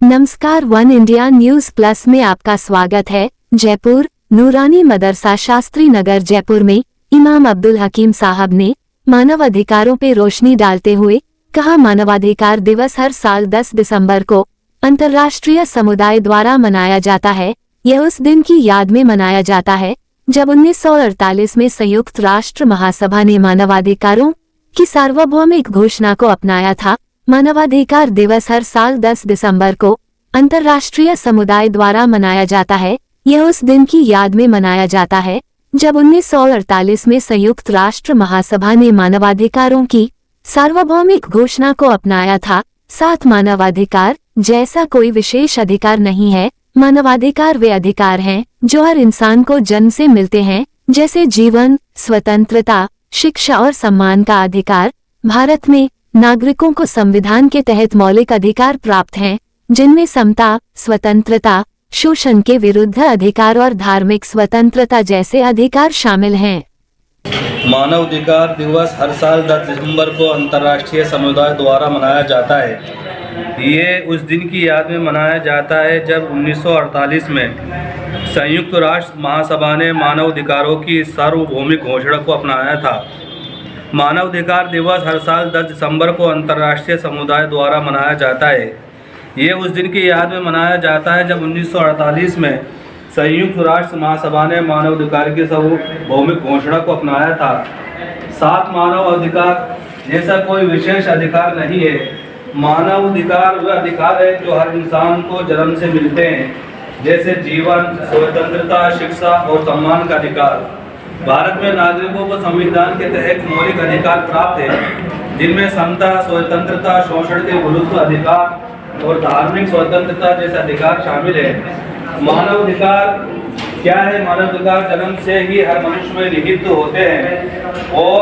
नमस्कार, one India news plus में आपका स्वागत है। जयपुर नूरानी मदरसा शास्त्री नगर जयपुर में इमाम अब्दुल हकीम साहब ने मानव अधिकारों पे रोशनी डालते हुए कहा, मानवाधिकार दिवस हर साल 10 दिसंबर को अंतर्राष्ट्रीय समुदाय द्वारा मनाया जाता है। यह उस दिन की याद में मनाया जाता है जब 1948 में संयुक्त राष्ट्र महासभा ने मानवाधिकारों की सार्वभौमिक घोषणा को अपनाया था। मानवाधिकार दिवस हर साल 10 दिसंबर को अंतर्राष्ट्रीय समुदाय द्वारा मनाया जाता है। यह उस दिन की याद में मनाया जाता है जब 1948 में संयुक्त राष्ट्र महासभा ने मानवाधिकारों की सार्वभौमिक घोषणा को अपनाया था। साथ मानवाधिकार जैसा कोई विशेष अधिकार नहीं है। मानवाधिकार वे अधिकार हैं जो हर इंसान को जन्म से मिलते हैं, जैसे जीवन, स्वतंत्रता, शिक्षा और सम्मान का अधिकार। भारत में नागरिकों को संविधान के तहत मौलिक अधिकार प्राप्त हैं, जिनमें समता, स्वतंत्रता, शोषण के विरुद्ध अधिकार और धार्मिक स्वतंत्रता जैसे अधिकार शामिल हैं। मानवाधिकार दिवस हर साल 10 दिसंबर को अंतर्राष्ट्रीय समुदाय द्वारा मनाया जाता है। ये उस दिन की याद में मनाया जाता है जब 1948 में संयुक्त राष्ट्र महासभा ने मानवाधिकारों की सार्वभौमिक घोषणा को अपनाया था। मानवाधिकार दिवस हर साल 10 दिसंबर को अंतर्राष्ट्रीय समुदाय द्वारा मनाया जाता है। ये उस दिन की याद में मनाया जाता है जब 1948 में संयुक्त राष्ट्र महासभा ने मानवाधिकार की सार्वभौमिक घोषणा को अपनाया था। साथ मानव अधिकार जैसा कोई विशेष अधिकार नहीं है। मानव अधिकार वह अधिकार है जो हर इंसान को जन्म से मिलते हैं, जैसे जीवन, स्वतंत्रता, शिक्षा और सम्मान का अधिकार। भारत में नागरिकों को संविधान के तहत मौलिक अधिकार प्राप्त है, जिनमें समता, स्वतंत्रता, शोषण के विरुद्ध अधिकार और धार्मिक स्वतंत्रता जैसे अधिकार शामिल है। मानव अधिकार क्या है? मानव अधिकार जन्म से ही हर मनुष्य में निहित होते हैं और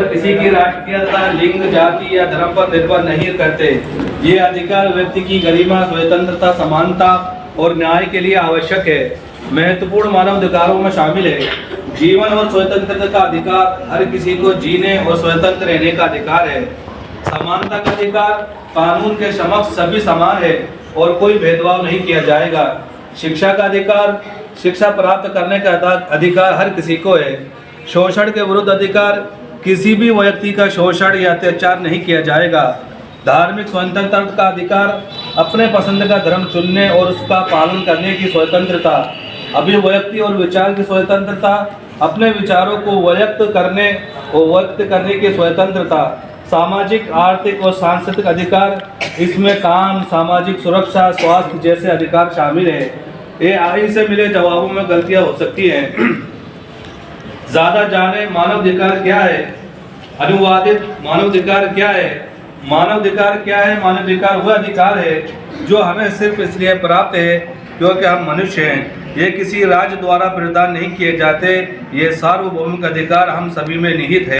किसी की राष्ट्रीयता, लिंग, जाति या धर्म पर निर्भर नहीं करते। ये अधिकार व्यक्ति की गरिमा, स्वतंत्रता, समानता और न्याय के लिए आवश्यक है। महत्वपूर्ण मानव अधिकारों में शामिल है जीवन और स्वतंत्रता का अधिकार, हर किसी को जीने और स्वतंत्र रहने का अधिकार है। समानता का अधिकार, कानून के समक्ष सभी समान है और कोई भेदभाव नहीं किया जाएगा। शिक्षा का अधिकार, शिक्षा प्राप्त करने का अधिकार हर किसी को है। शोषण के विरुद्ध अधिकार, किसी भी व्यक्ति का शोषण या अत्याचार नहीं किया जाएगा। धार्मिक स्वतंत्रता का अधिकार, अपने पसंद का धर्म चुनने और उसका पालन करने की स्वतंत्रता। अभिव्यक्ति और विचार की स्वतंत्रता, अपने विचारों को व्यक्त करने की स्वतंत्रता। सामाजिक, आर्थिक और सांस्कृतिक अधिकार, इसमें काम, सामाजिक सुरक्षा, स्वास्थ्य जैसे अधिकार शामिल है। ये आइन से मिले जवाबों में गलतियां हो सकती हैं। ज्यादा जाने मानवाधिकार क्या है? अनुवादित मानवाधिकार क्या है? मानवाधिकार क्या है? मानवाधिकार वह अधिकार है जो हमें सिर्फ इसलिए प्राप्त है क्योंकि हम मनुष्य हैं। ये किसी राज्य द्वारा प्रदान नहीं किए जाते। ये सार्वभौमिक अधिकार हम सभी में निहित है।